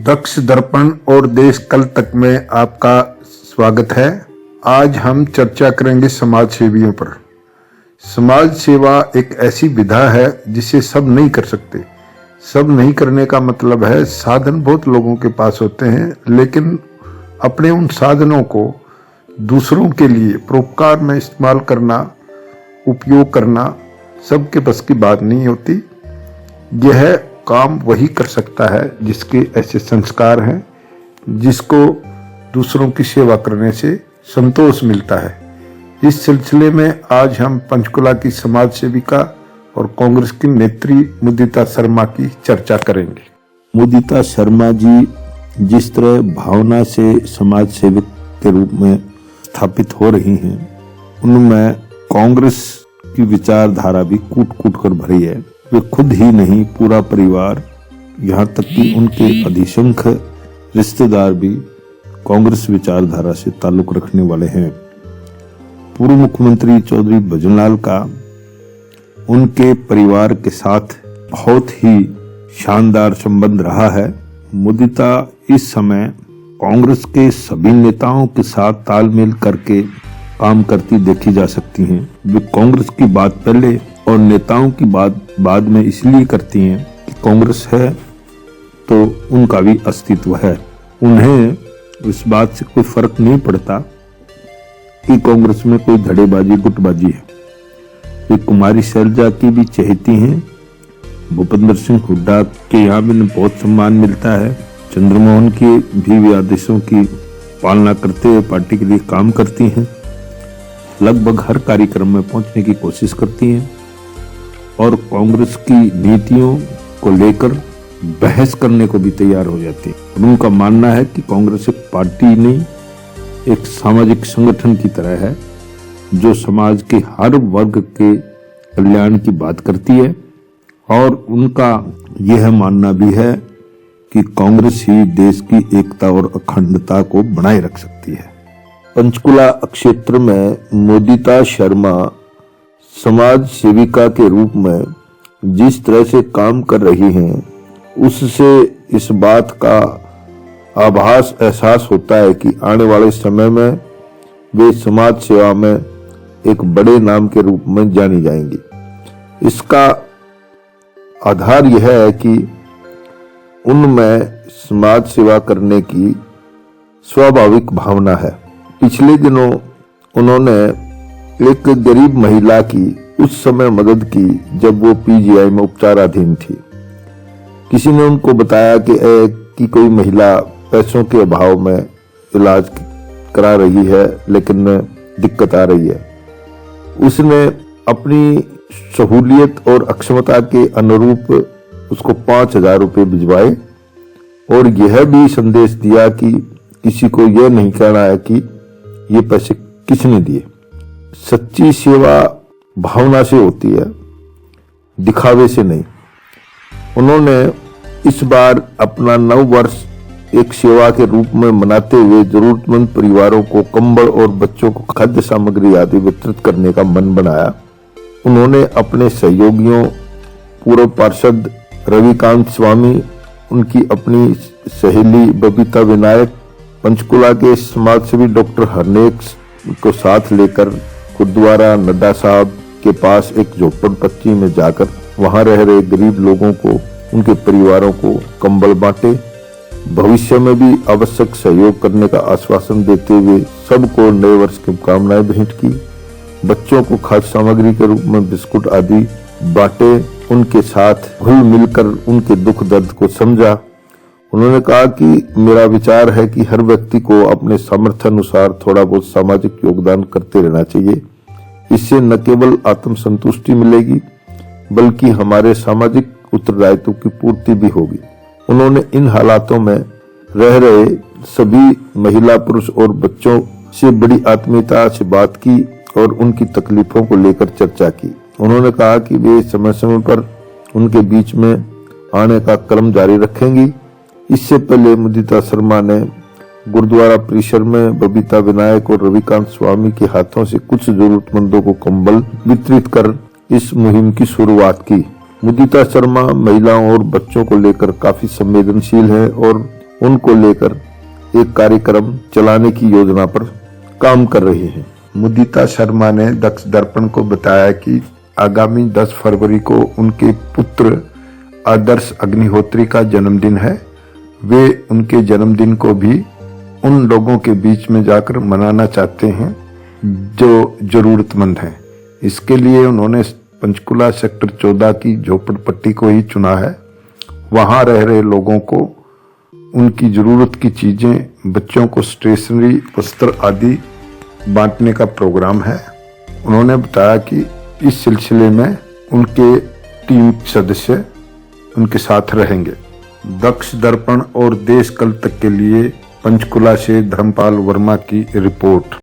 दक्ष दर्पण और देश कल तक में आपका स्वागत है। आज हम चर्चा करेंगे समाज सेवियों पर। समाज सेवा एक ऐसी विधा है जिसे सब नहीं कर सकते। सब नहीं करने का मतलब है साधन बहुत लोगों के पास होते हैं, लेकिन अपने उन साधनों को दूसरों के लिए परोपकार में इस्तेमाल करना, उपयोग करना सबके बस की बात नहीं होती। यह काम वही कर सकता है जिसके ऐसे संस्कार हैं, जिसको दूसरों की सेवा करने से संतोष मिलता है। इस सिलसिले में आज हम पंचकुला की समाज सेविका और कांग्रेस की नेत्री मुदिता शर्मा की चर्चा करेंगे। मुदिता शर्मा जी जिस तरह भावना से समाज सेवक के रूप में स्थापित हो रही हैं, उनमें कांग्रेस की विचारधारा भी कूट कूट कर भरी है। वे खुद ही नहीं, पूरा परिवार, यहाँ तक कि उनके अधिसंख्य रिश्तेदार भी कांग्रेस विचारधारा से ताल्लुक रखने वाले हैं। पूर्व मुख्यमंत्री चौधरी भजनलाल का उनके परिवार के साथ बहुत ही शानदार संबंध रहा है। मुदिता इस समय कांग्रेस के सभी नेताओं के साथ तालमेल करके काम करती देखी जा सकती हैं। वे कांग्रेस की बात पहले और नेताओं की बात बाद में इसलिए करती हैं कि कांग्रेस है तो उनका भी अस्तित्व है। उन्हें इस बात से कोई फर्क नहीं पड़ता कि कांग्रेस में कोई धड़ेबाजी गुटबाजी है। वे कुमारी शैलजा की भी चहेती हैं। भूपेंद्र सिंह हुड्डा के यहाँ भी बहुत सम्मान मिलता है। चंद्रमोहन के भी आदेशों की पालना करते हुए पार्टी के लिए काम करती हैं। लगभग हर कार्यक्रम में पहुंचने की कोशिश करती हैं और कांग्रेस की नीतियों को लेकर बहस करने को भी तैयार हो जाती है। उनका मानना है कि कांग्रेस एक पार्टी नहीं, एक सामाजिक संगठन की तरह है जो समाज के हर वर्ग के कल्याण की बात करती है। और उनका यह मानना भी है कि कांग्रेस ही देश की एकता और अखंडता को बनाए रख सकती है। पंचकुला क्षेत्र में मुदिता शर्मा समाज सेविका के रूप में जिस तरह से काम कर रही हैं, उससे इस बात का आभास एहसास होता है कि आने वाले समय में वे समाज सेवा में एक बड़े नाम के रूप में जानी जाएंगी। इसका आधार यह है कि उनमें समाज सेवा करने की स्वाभाविक भावना है। पिछले दिनों उन्होंने एक गरीब महिला की उस समय मदद की जब वो पीजीआई में उपचाराधीन थी। किसी ने उनको बताया कि कोई महिला पैसों के अभाव में इलाज करा रही है, लेकिन दिक्कत आ रही है। उसने अपनी सहूलियत और अक्षमता के अनुरूप उसको 5,000 रुपये भिजवाए और यह भी संदेश दिया कि किसी को यह नहीं कहना है कि ये पैसे किसने दिए। सच्ची सेवा भावना से होती है, दिखावे से नहीं। उन्होंने इस बार अपना नव वर्ष एक सेवा के रूप में मनाते हुए जरूरतमंद परिवारों को कंबल और बच्चों को खाद्य सामग्री आदि वितरित करने का मन बनाया। उन्होंने अपने सहयोगियों, पूर्व पार्षद रविकांत स्वामी, उनकी अपनी सहेली बबीता विनायक, पंचकुला के समाजसेवी डॉक्टर हरनेक को साथ लेकर गुरुद्वारा नड्डा साहब के पास एक झोपड़पट्टी में जाकर वहां रह रहे गरीब लोगों को, उनके परिवारों को कंबल बांटे। भविष्य में भी आवश्यक सहयोग करने का आश्वासन देते हुए सबको नए वर्ष की कामनाएं भेंट की। बच्चों को खाद्य सामग्री के रूप में बिस्कुट आदि बांटे। उनके साथ घुल मिलकर उनके दुख दर्द को समझा। उन्होंने कहा कि मेरा विचार है कि हर व्यक्ति को अपने सामर्थ्य अनुसार थोड़ा बहुत सामाजिक योगदान करते रहना चाहिए। इससे न केवल आत्मसंतुष्टि मिलेगी बल्कि हमारे सामाजिक उत्तरदायित्व की पूर्ति भी होगी। उन्होंने इन हालातों में रह रहे सभी महिला, पुरुष और बच्चों से बड़ी आत्मीयता से बात की और उनकी तकलीफों को लेकर चर्चा की। उन्होंने कहा कि वे समय समय पर उनके बीच में आने का क्रम जारी रखेंगी। इससे पहले मुदिता शर्मा ने गुरुद्वारा परिसर में बबीता विनायक और रविकांत स्वामी के हाथों से कुछ जरूरतमंदों को कंबल वितरित कर इस मुहिम की शुरुआत की। मुदिता शर्मा महिलाओं और बच्चों को लेकर काफी संवेदनशील है और उनको लेकर एक कार्यक्रम चलाने की योजना पर काम कर रहे हैं। मुदिता शर्मा ने दक्ष दर्पण को बताया कि आगामी 10 फरवरी को उनके पुत्र आदर्श अग्निहोत्री का जन्मदिन है। वे उनके जन्मदिन को भी उन लोगों के बीच में जाकर मनाना चाहते हैं जो जरूरतमंद हैं। इसके लिए उन्होंने पंचकुला सेक्टर 14 की झोपड़पट्टी को ही चुना है। वहां रह रहे लोगों को उनकी जरूरत की चीजें, बच्चों को स्टेशनरी, वस्त्र आदि बांटने का प्रोग्राम है। उन्होंने बताया कि इस सिलसिले में उनके टीम सदस्य उनके साथ रहेंगे। दक्ष दर्पण और देश कल तक के लिए पंचकुला से धर्मपाल वर्मा की रिपोर्ट।